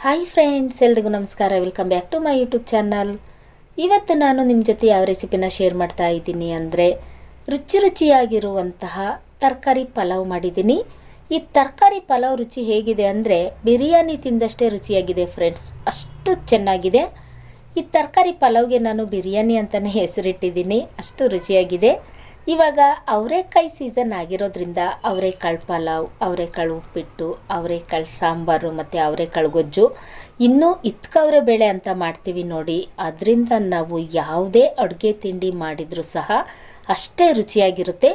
Hi friends, ಎಲ್ರಿಗೂ ನಮಸ್ಕಾರ. Welcome back to my YouTube channel. ಇವತ್ತು ನಾನು ನಿಮ್ಮ ಜೊತೆ ಯಾವ ರೆಸಿಪಿನ ಶೇರ್ ಮಾಡ್ತಾ ಇದ್ದೀನಿ ಅಂದರೆ ರುಚಿಯಾಗಿರುವಂತಹ ತರಕಾರಿ ಪಲಾವ್ ಮಾಡಿದ್ದೀನಿ. ಈ ತರಕಾರಿ ಪಲಾವ್ ರುಚಿ ಹೇಗಿದೆ ಅಂದರೆ ಬಿರಿಯಾನಿ ತಿಂದಷ್ಟೇ ರುಚಿಯಾಗಿದೆ ಫ್ರೆಂಡ್ಸ್, ಅಷ್ಟು ಚೆನ್ನಾಗಿದೆ. ಈ ತರಕಾರಿ ಪಲಾವ್ಗೆ ನಾನು ಬಿರಿಯಾನಿ ಅಂತಲೇ ಹೆಸರಿಟ್ಟಿದ್ದೀನಿ, ಅಷ್ಟು ರುಚಿಯಾಗಿದೆ. ಇವಾಗ ಅವರೆಕಾಯಿ ಸೀಸನ್ ಆಗಿರೋದ್ರಿಂದ ಅವರೆಕಾಳು ಪಲಾವ್, ಅವರೆಕಾಳು ಉಪ್ಪಿಟ್ಟು, ಅವರೆಕಾಳು ಸಾಂಬಾರು ಮತ್ತು ಅವರೆಕಾಳು ಗೊಜ್ಜು, ಇನ್ನೂ ಇತ್ಕವರೆ ಬೇಳೆ ಅಂತ ಮಾಡ್ತೀವಿ ನೋಡಿ. ಅದರಿಂದ ನಾವು ಯಾವುದೇ ಅಡುಗೆ ತಿಂಡಿ ಮಾಡಿದರೂ ಸಹ ಅಷ್ಟೇ ರುಚಿಯಾಗಿರುತ್ತೆ.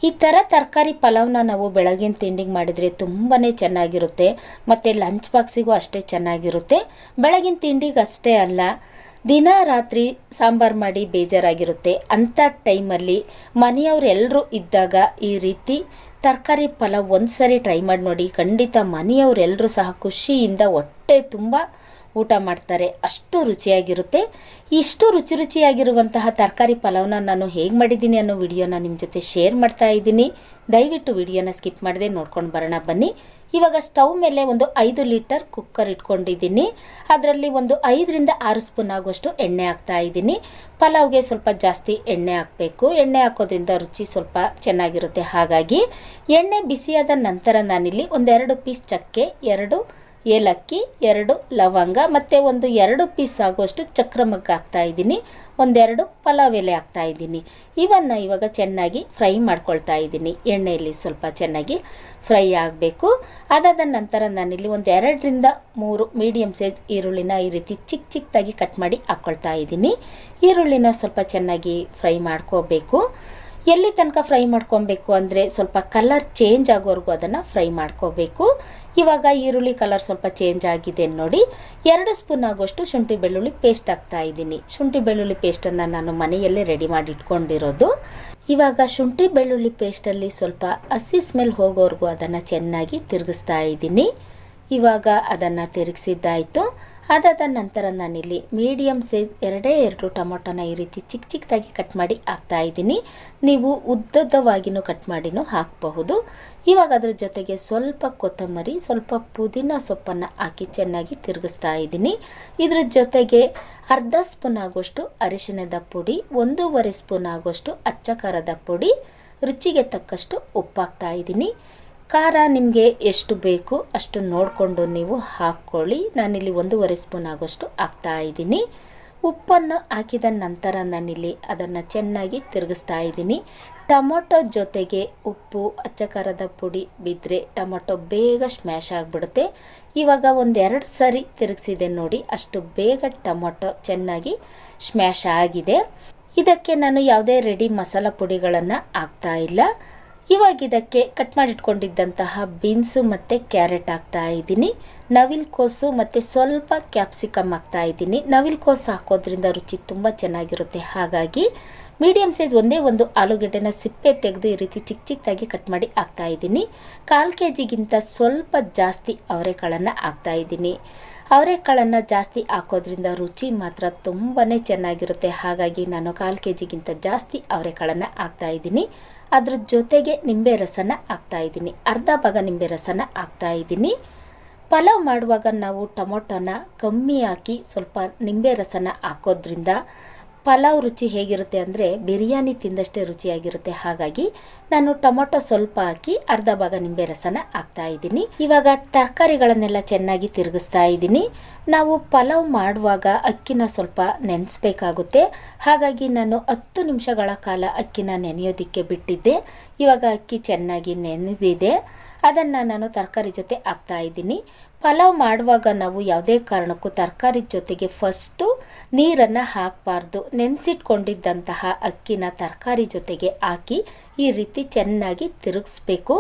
ಈ ಥರ ತರಕಾರಿ ಪಲಾವ್ನ ನಾವು ಬೆಳಗಿನ ತಿಂಡಿಗೆ ಮಾಡಿದರೆ ತುಂಬಾ ಚೆನ್ನಾಗಿರುತ್ತೆ ಮತ್ತು ಲಂಚ್ ಬಾಕ್ಸಿಗೂ ಅಷ್ಟೇ ಚೆನ್ನಾಗಿರುತ್ತೆ. ಬೆಳಗಿನ ತಿಂಡಿಗೆ ಅಷ್ಟೇ ಅಲ್ಲ, ದಿನ ರಾತ್ರಿ ಸಾಂಬಾರು ಮಾಡಿ ಬೇಜಾರಾಗಿರುತ್ತೆ ಅಂಥ ಟೈಮಲ್ಲಿ ಮನೆಯವರೆಲ್ಲರೂ ಇದ್ದಾಗ ಈ ರೀತಿ ತರಕಾರಿ ಪಲಾವ್ ಒಂದು ಸರಿ ಟ್ರೈ ಮಾಡಿ ನೋಡಿ. ಖಂಡಿತ ಮನೆಯವರೆಲ್ಲರೂ ಸಹ ಖುಷಿಯಿಂದ ಹೊಟ್ಟೆ ತುಂಬ ಊಟ ಮಾಡ್ತಾರೆ, ಅಷ್ಟು ರುಚಿಯಾಗಿರುತ್ತೆ. ಇಷ್ಟು ರುಚಿಯಾಗಿರುವಂತಹ ತರಕಾರಿ ಪಲಾವ್ನ ನಾನು ಹೇಗೆ ಮಾಡಿದ್ದೀನಿ ಅನ್ನೋ ವಿಡಿಯೋನ ನಿಮ್ಮ ಜೊತೆ ಶೇರ್ ಮಾಡ್ತಾ ಇದ್ದೀನಿ. ದಯವಿಟ್ಟು ವಿಡಿಯೋನ ಸ್ಕಿಪ್ ಮಾಡದೆ ನೋಡ್ಕೊಂಡು ಬರೋಣ ಬನ್ನಿ. ಇವಾಗ ಸ್ಟವ್ ಮೇಲೆ ಒಂದು 5 ಲೀಟರ್ ಕುಕ್ಕರ್ ಇಟ್ಕೊಂಡಿದ್ದೀನಿ. ಅದರಲ್ಲಿ ಒಂದು 5ರಿಂದ 6 ಸ್ಪೂನ್ ಆಗುವಷ್ಟು ಎಣ್ಣೆ ಹಾಕ್ತಾ ಇದ್ದೀನಿ. ಪಲಾವ್ಗೆ ಸ್ವಲ್ಪ ಜಾಸ್ತಿ ಎಣ್ಣೆ ಹಾಕಬೇಕು, ಎಣ್ಣೆ ಹಾಕೋದ್ರಿಂದ ರುಚಿ ಸ್ವಲ್ಪ ಚೆನ್ನಾಗಿರುತ್ತೆ. ಹಾಗಾಗಿ ಎಣ್ಣೆ ಬಿಸಿಯಾದ ನಂತರ ನಾನಿಲ್ಲಿ ಒಂದು 2 ಪೀಸ್ ಚಕ್ಕೆ, 2 ಏಲಕ್ಕಿ, 2 ಲವಂಗ ಮತ್ತು ಒಂದು 2 ಪೀಸ್ ಆಗುವಷ್ಟು ಚಕ್ರಮಗ್ಗ ಹಾಕ್ತಾ ಇದ್ದೀನಿ, ಒಂದೆರಡು ಪಲಾವ್ ಎಲೆ ಹಾಕ್ತಾ ಇದ್ದೀನಿ. ಇವನ್ನು ಇವಾಗ ಚೆನ್ನಾಗಿ ಫ್ರೈ ಮಾಡ್ಕೊಳ್ತಾ ಇದ್ದೀನಿ. ಎಣ್ಣೆಯಲ್ಲಿ ಸ್ವಲ್ಪ ಚೆನ್ನಾಗಿ ಫ್ರೈ ಆಗಬೇಕು. ಅದಾದ ನಂತರ ನಾನಿಲ್ಲಿ ಒಂದು 2ರಿಂದ 3 ಮೀಡಿಯಮ್ ಸೈಜ್ ಈರುಳ್ಳಿನ ಈ ರೀತಿ ಚಿಕ್ಕದಾಗಿ ಕಟ್ ಮಾಡಿ ಹಾಕ್ಕೊಳ್ತಾ ಇದ್ದೀನಿ. ಈರುಳ್ಳಿನ ಸ್ವಲ್ಪ ಚೆನ್ನಾಗಿ ಫ್ರೈ ಮಾಡ್ಕೋಬೇಕು. ಎಲ್ಲಿ ತನಕ ಫ್ರೈ ಮಾಡ್ಕೊಬೇಕು ಅಂದರೆ ಸ್ವಲ್ಪ ಕಲರ್ ಚೇಂಜ್ ಆಗೋವರೆಗೂ ಅದನ್ನು ಫ್ರೈ ಮಾಡ್ಕೋಬೇಕು. ಇವಾಗ ಈರುಳ್ಳಿ ಕಲರ್ ಸ್ವಲ್ಪ ಚೇಂಜ್ ಆಗಿದೆ ನೋಡಿ. 2 ಸ್ಪೂನ್ ಆಗುವಷ್ಟು ಶುಂಠಿ ಬೆಳ್ಳುಳ್ಳಿ ಪೇಸ್ಟ್ ಹಾಕ್ತಾ ಇದ್ದೀನಿ. ಶುಂಠಿ ಬೆಳ್ಳುಳ್ಳಿ ಪೇಸ್ಟನ್ನು ನಾನು ಮನೆಯಲ್ಲೇ ರೆಡಿ ಮಾಡಿ ಇಟ್ಕೊಂಡಿರೋದು. ಇವಾಗ ಶುಂಠಿ ಬೆಳ್ಳುಳ್ಳಿ ಪೇಸ್ಟಲ್ಲಿ ಸ್ವಲ್ಪ ಹಸಿ ಸ್ಮೆಲ್ ಹೋಗೋವರೆಗೂ ಅದನ್ನು ಚೆನ್ನಾಗಿ ತಿರುಗಿಸ್ತಾ ಇದ್ದೀನಿ. ಇವಾಗ ಅದನ್ನು ತಿರುಗಿಸಿದ್ದಾಯಿತು. ಅದಾದ ನಂತರ ನಾನಿಲ್ಲಿ ಮೀಡಿಯಮ್ ಸೈಜ್ 2 ಟೊಮೊಟೊನ ಈ ರೀತಿ ಚಿಕ್ಕದಾಗಿ ಕಟ್ ಮಾಡಿ ಹಾಕ್ತಾ ಇದ್ದೀನಿ. ನೀವು ಉದ್ದವಾಗಿನೂ ಕಟ್ ಮಾಡಿನೂ ಹಾಕಬಹುದು. ಇವಾಗ ಅದ್ರ ಜೊತೆಗೆ ಸ್ವಲ್ಪ ಕೊತ್ತಂಬರಿ, ಸ್ವಲ್ಪ ಪುದೀನ ಸೊಪ್ಪನ್ನು ಹಾಕಿ ಚೆನ್ನಾಗಿ ತಿರುಗಿಸ್ತಾ ಇದ್ದೀನಿ. ಇದ್ರ ಜೊತೆಗೆ ಅರ್ಧ ಸ್ಪೂನ್ ಆಗುವಷ್ಟು ಅರಿಶಿಣದ ಪುಡಿ, 1.5 ಸ್ಪೂನ್ ಆಗುವಷ್ಟು ಅಚ್ಚ ಖಾರದ ಪುಡಿ, ರುಚಿಗೆ ತಕ್ಕಷ್ಟು ಉಪ್ಪು ಹಾಕ್ತಾ ಇದ್ದೀನಿ. ಖಾರ ನಿಮಗೆ ಎಷ್ಟು ಬೇಕು ಅಷ್ಟು ನೋಡಿಕೊಂಡು ನೀವು ಹಾಕ್ಕೊಳ್ಳಿ. ನಾನಿಲ್ಲಿ 1.5 ಸ್ಪೂನ್ ಆಗೋಷ್ಟು ಹಾಕ್ತಾ ಇದ್ದೀನಿ. ಉಪ್ಪನ್ನು ಹಾಕಿದ ನಂತರ ನಾನಿಲ್ಲಿ ಅದನ್ನು ಚೆನ್ನಾಗಿ ತಿರುಗಿಸ್ತಾ ಇದ್ದೀನಿ. ಟೊಮೊಟೊ ಜೊತೆಗೆ ಉಪ್ಪು, ಅಚ್ಚ ಖಾರದ ಪುಡಿ ಬಿದ್ದರೆ ಟೊಮೊಟೊ ಬೇಗ ಸ್ಮ್ಯಾಶ್ ಆಗಿಬಿಡುತ್ತೆ. ಇವಾಗ 1-2 ಸರಿ ತಿರುಗಿಸಿದೆ ನೋಡಿ, ಅಷ್ಟು ಬೇಗ ಟೊಮೊಟೊ ಚೆನ್ನಾಗಿ ಸ್ಮ್ಯಾಶ್ ಆಗಿದೆ. ಇದಕ್ಕೆ ನಾನು ಯಾವುದೇ ರೆಡಿ ಮಸಾಲ ಪುಡಿಗಳನ್ನು ಹಾಕ್ತಾ ಇಲ್ಲ. ಇವಾಗ ಇದಕ್ಕೆ ಕಟ್ ಮಾಡಿಟ್ಕೊಂಡಿದ್ದಂತಹ ಬೀನ್ಸು ಮತ್ತು ಕ್ಯಾರೆಟ್ ಹಾಕ್ತಾ ಇದ್ದೀನಿ. ನವಿಲು ಕೋಸು ಮತ್ತು ಸ್ವಲ್ಪ ಕ್ಯಾಪ್ಸಿಕಮ್ ಹಾಕ್ತಾ ಇದ್ದೀನಿ. ನವಿಲು ಕೋಸು ಹಾಕೋದ್ರಿಂದ ರುಚಿ ತುಂಬ ಚೆನ್ನಾಗಿರುತ್ತೆ. ಹಾಗಾಗಿ ಮೀಡಿಯಮ್ ಸೈಜ್ ಒಂದೇ ಒಂದು ಆಲೂಗಡ್ಡೆನ ಸಿಪ್ಪೆ ತೆಗೆದು ಈ ರೀತಿ ಚಿಕ್ಕದಾಗಿ ಕಟ್ ಮಾಡಿ ಹಾಕ್ತಾ ಇದ್ದೀನಿ. 1/4 kgಗಿಂತ ಸ್ವಲ್ಪ ಜಾಸ್ತಿ ಅವರೆಕಾಳನ್ನು ಹಾಕ್ತಾ ಇದ್ದೀನಿ. ಅವರೆಕಾಳನ್ನು ಜಾಸ್ತಿ ಹಾಕೋದ್ರಿಂದ ರುಚಿ ಮಾತ್ರ ತುಂಬಾ ಚೆನ್ನಾಗಿರುತ್ತೆ. ಹಾಗಾಗಿ ನಾನು 1/4 kgಗಿಂತ ಜಾಸ್ತಿ ಅವರೆಕಾಳನ್ನು ಹಾಕ್ತಾ ಇದ್ದೀನಿ. ಅದ್ರ ಜೊತೆಗೆ ನಿಂಬೆ ರಸನ ಹಾಕ್ತಾ ಇದ್ದೀನಿ, ಅರ್ಧ ಭಾಗ ನಿಂಬೆ ರಸನ ಹಾಕ್ತಾ ಇದ್ದೀನಿ. ಪಲಾವ್ ಮಾಡುವಾಗ ನಾವು ಟೊಮೊಟೊನ ಕಮ್ಮಿ ಹಾಕಿ ಸ್ವಲ್ಪ ನಿಂಬೆ ರಸನ ಹಾಕೋದ್ರಿಂದ ಪಲಾವ್ ರುಚಿ ಹೇಗಿರುತ್ತೆ ಅಂದರೆ ಬಿರಿಯಾನಿ ತಿಂದಷ್ಟೇ ರುಚಿಯಾಗಿರುತ್ತೆ. ಹಾಗಾಗಿ ನಾನು ಟೊಮೊಟೊ ಸ್ವಲ್ಪ ಹಾಕಿ ಅರ್ಧ ಭಾಗ ನಿಂಬೆ ರಸನ ಹಾಕ್ತಾ ಇದ್ದೀನಿ. ಇವಾಗ ತರಕಾರಿಗಳನ್ನೆಲ್ಲ ಚೆನ್ನಾಗಿ ತಿರುಗಿಸ್ತಾ ಇದ್ದೀನಿ. ನಾವು ಪಲಾವ್ ಮಾಡುವಾಗ ಅಕ್ಕಿನ ಸ್ವಲ್ಪ ನೆನೆಸ್ಬೇಕಾಗುತ್ತೆ. ಹಾಗಾಗಿ ನಾನು 10 ನಿಮಿಷಗಳ ಕಾಲ ಅಕ್ಕಿನ ನೆನೆಯೋದಕ್ಕೆ ಬಿಟ್ಟಿದ್ದೆ. ಇವಾಗ ಅಕ್ಕಿ ಚೆನ್ನಾಗಿ ನೆನೆದಿದೆ. ಅದನ್ನು ನಾನು ತರಕಾರಿ ಜೊತೆ ಹಾಕ್ತಾ ಇದ್ದೀನಿ. ಪಲಾವ್ ಮಾಡುವಾಗ ನಾವು ಯಾವುದೇ ಕಾರಣಕ್ಕೂ ತರಕಾರಿ ಜೊತೆಗೆ ಫಸ್ಟು ನೀರನ್ನು ಹಾಕಬಾರ್ದು. ನೆನೆಸಿಟ್ಕೊಂಡಿದ್ದಂತಹ ಅಕ್ಕಿನ ತರಕಾರಿ ಜೊತೆಗೆ ಹಾಕಿ ಈ ರೀತಿ ಚೆನ್ನಾಗಿ ತಿರುಗಿಸ್ಬೇಕು.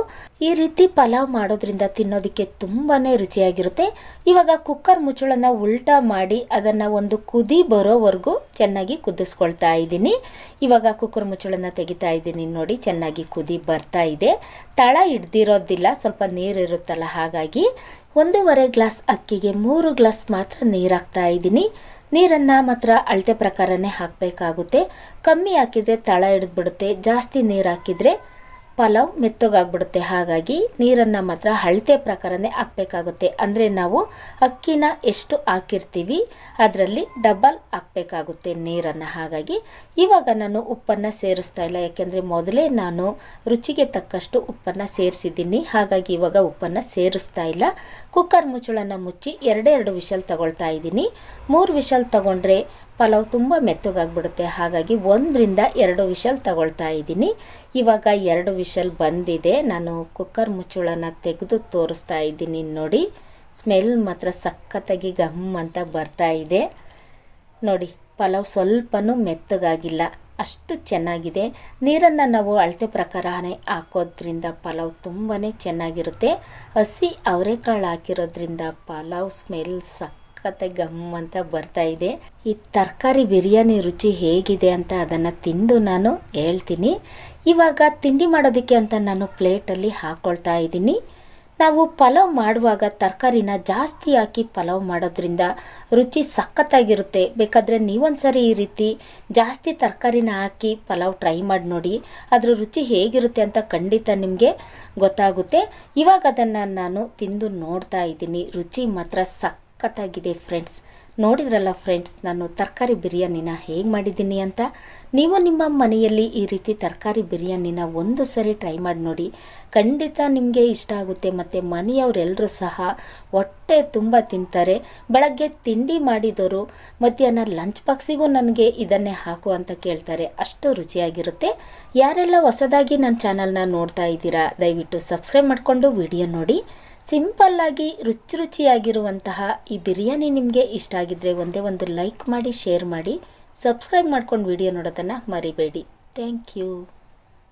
ಈ ರೀತಿ ಪಲಾವ್ ಮಾಡೋದ್ರಿಂದ ತಿನ್ನೋದಕ್ಕೆ ತುಂಬಾ ರುಚಿಯಾಗಿರುತ್ತೆ. ಇವಾಗ ಕುಕ್ಕರ್ ಮುಚ್ಚಳನ ಉಲ್ಟಾ ಮಾಡಿ ಅದನ್ನು ಒಂದು ಕುದಿ ಬರೋವರೆಗೂ ಚೆನ್ನಾಗಿ ಕುದಿಸ್ಕೊಳ್ತಾ ಇದ್ದೀನಿ. ಇವಾಗ ಕುಕ್ಕರ್ ಮುಚ್ಚಳನ ತೆಗಿತಾ ಇದ್ದೀನಿ ನೋಡಿ, ಚೆನ್ನಾಗಿ ಕುದಿ ಬರ್ತಾ ಇದೆ. ತಳ ಹಿಡ್ದಿರೋದಿಲ್ಲ, ಸ್ವಲ್ಪ ನೀರಿರುತ್ತಲ್ಲ. ಹಾಗಾಗಿ 1.5 ಗ್ಲಾಸ್ ಅಕ್ಕಿಗೆ 3 ಗ್ಲಾಸ್ ಮಾತ್ರ ನೀರು ಹಾಕ್ತಾ ಇದ್ದೀನಿ. ನೀರನ್ನು ಮಾತ್ರ ಅಳತೆ ಪ್ರಕಾರನೇ ಹಾಕಬೇಕಾಗುತ್ತೆ. ಕಮ್ಮಿ ಹಾಕಿದರೆ ತಳ ಹಿಡಿದ್ಬಿಡುತ್ತೆ, ಜಾಸ್ತಿ ನೀರು ಹಾಕಿದರೆ ಪಲಾವ್ ಮೆತ್ತಗಾಗ್ಬಿಡುತ್ತೆ. ಹಾಗಾಗಿ ನೀರನ್ನು ಮಾತ್ರ ಅಳತೆ ಪ್ರಕಾರನೇ ಹಾಕಬೇಕಾಗುತ್ತೆ. ಅಂದರೆ ನಾವು ಅಕ್ಕಿನ ಎಷ್ಟು ಹಾಕಿರ್ತೀವಿ ಅದರಲ್ಲಿ ಡಬಲ್ ಹಾಕಬೇಕಾಗುತ್ತೆ ನೀರನ್ನು. ಹಾಗಾಗಿ ಇವಾಗ ನಾನು ಉಪ್ಪನ್ನು ಸೇರಿಸ್ತಾ ಇಲ್ಲ, ಯಾಕೆಂದರೆ ಮೊದಲೇ ನಾನು ರುಚಿಗೆ ತಕ್ಕಷ್ಟು ಉಪ್ಪನ್ನು ಸೇರಿಸಿದ್ದೀನಿ. ಹಾಗಾಗಿ ಇವಾಗ ಉಪ್ಪನ್ನು ಸೇರಿಸ್ತಾ ಇಲ್ಲ. ಕುಕ್ಕರ್ ಮುಚ್ಚಳನ್ನು ಮುಚ್ಚಿ 2 ವಿಷಲ್ ತಗೊಳ್ತಾ ಇದ್ದೀನಿ. 3 ವಿಷಲ್ ತಗೊಂಡ್ರೆ ಪಲಾವ್ ತುಂಬ ಮೆತ್ತಗಾಗ್ಬಿಡುತ್ತೆ. ಹಾಗಾಗಿ 1ರಿಂದ 2 ವಿಷಲ್ ತಗೊಳ್ತಾ ಇದ್ದೀನಿ. ಇವಾಗ 2 ವಿಷಲ್ ಬಂದಿದೆ. ನಾನು ಕುಕ್ಕರ್ ಮುಚ್ಚಳನ ತೆಗೆದು ತೋರಿಸ್ತಾ ಇದ್ದೀನಿ. ನೋಡಿ, ಸ್ಮೆಲ್ ಮಾತ್ರ ಸಖತ್ತಾಗಿ ಘಮ್ ಅಂತ ಬರ್ತಾ ಇದೆ. ನೋಡಿ, ಪಲಾವ್ ಸ್ವಲ್ಪನೂ ಮೆತ್ತಗಾಗಿಲ್ಲ, ಅಷ್ಟು ಚೆನ್ನಾಗಿದೆ. ನೀರನ್ನು ನಾವು ಅಳತೆ ಪ್ರಕಾರನೇ ಹಾಕೋದ್ರಿಂದ ಪಲಾವ್ ತುಂಬಾ ಚೆನ್ನಾಗಿರುತ್ತೆ. ಹಸಿ ಅವರೆಕಾಳು ಹಾಕಿರೋದ್ರಿಂದ ಪಲಾವ್ ಸ್ಮೆಲ್ ಸಖತ್ತಾಗಿ ಘಮ್ ಅಂತ ಬರ್ತಾ ಇದೆ. ಈ ತರಕಾರಿ ಬಿರಿಯಾನಿ ರುಚಿ ಹೇಗಿದೆ ಅಂತ ಅದನ್ನು ತಿಂದು ನಾನು ಹೇಳ್ತೀನಿ. ಇವಾಗ ತಿಂಡಿ ಮಾಡೋದಕ್ಕೆ ಅಂತ ನಾನು ಪ್ಲೇಟಲ್ಲಿ ಹಾಕ್ಕೊಳ್ತಾ ಇದ್ದೀನಿ. ನಾವು ಪಲಾವ್ ಮಾಡುವಾಗ ತರಕಾರಿನ ಜಾಸ್ತಿ ಹಾಕಿ ಪಲಾವ್ ಮಾಡೋದ್ರಿಂದ ರುಚಿ ಸಖತ್ತಾಗಿರುತ್ತೆ. ಬೇಕಾದರೆ ನೀವೊಂದ್ಸರಿ ಈ ರೀತಿ ಜಾಸ್ತಿ ತರಕಾರಿನ ಹಾಕಿ ಪಲಾವ್ ಟ್ರೈ ಮಾಡಿ ನೋಡಿ, ಅದರ ರುಚಿ ಹೇಗಿರುತ್ತೆ ಅಂತ ಖಂಡಿತ ನಿಮಗೆ ಗೊತ್ತಾಗುತ್ತೆ. ಇವಾಗ ಅದನ್ನು ನಾನು ತಿಂದು ನೋಡ್ತಾ ಇದ್ದೀನಿ. ರುಚಿ ಮಾತ್ರ ಸಖತ್ತಾಗಿದೆ ಫ್ರೆಂಡ್ಸ್. ನೋಡಿದ್ರಲ್ಲ ಫ್ರೆಂಡ್ಸ್, ನಾನು ತರಕಾರಿ ಬಿರಿಯಾನಿನ ಹೇಗೆ ಮಾಡಿದ್ದೀನಿ ಅಂತ. ನೀವು ನಿಮ್ಮ ಮನೆಯಲ್ಲಿ ಈ ರೀತಿ ತರಕಾರಿ ಬಿರಿಯಾನಿನ ಒಂದು ಸರಿ ಟ್ರೈ ಮಾಡಿ ನೋಡಿ, ಖಂಡಿತ ನಿಮಗೆ ಇಷ್ಟ ಆಗುತ್ತೆ. ಮತ್ತು ಮನೆಯವರೆಲ್ಲರೂ ಸಹ ಹೊಟ್ಟೆ ತುಂಬ ತಿಂತಾರೆ. ಬೆಳಗ್ಗೆ ತಿಂಡಿ ಮಾಡಿದವರು ಮಧ್ಯಾಹ್ನ ಲಂಚ್ ಬಾಕ್ಸಿಗೂ ನನಗೆ ಇದನ್ನೇ ಹಾಕು ಅಂತ ಕೇಳ್ತಾರೆ, ಅಷ್ಟು ರುಚಿಯಾಗಿರುತ್ತೆ. ಯಾರೆಲ್ಲ ಹೊಸದಾಗಿ ನನ್ನ ಚಾನಲ್ನ ನೋಡ್ತಾ ಇದ್ದೀರಾ, ದಯವಿಟ್ಟು ಸಬ್ಸ್ಕ್ರೈಬ್ ಮಾಡಿಕೊಂಡು ವಿಡಿಯೋ ನೋಡಿ. ಸಿಂಪಲ್ಲಾಗಿ ರುಚಿಯಾಗಿರುವಂತಹ ಈ ಬಿರಿಯಾನಿ ನಿಮಗೆ ಇಷ್ಟ ಆಗಿದ್ದರೆ ಒಂದೇ ಒಂದು ಲೈಕ್ ಮಾಡಿ, ಶೇರ್ ಮಾಡಿ, ಸಬ್ಸ್ಕ್ರೈಬ್ ಮಾಡ್ಕೊಂಡು ವಿಡಿಯೋ ನೋಡೋದನ್ನು ಮರಿಬೇಡಿ. Thank you.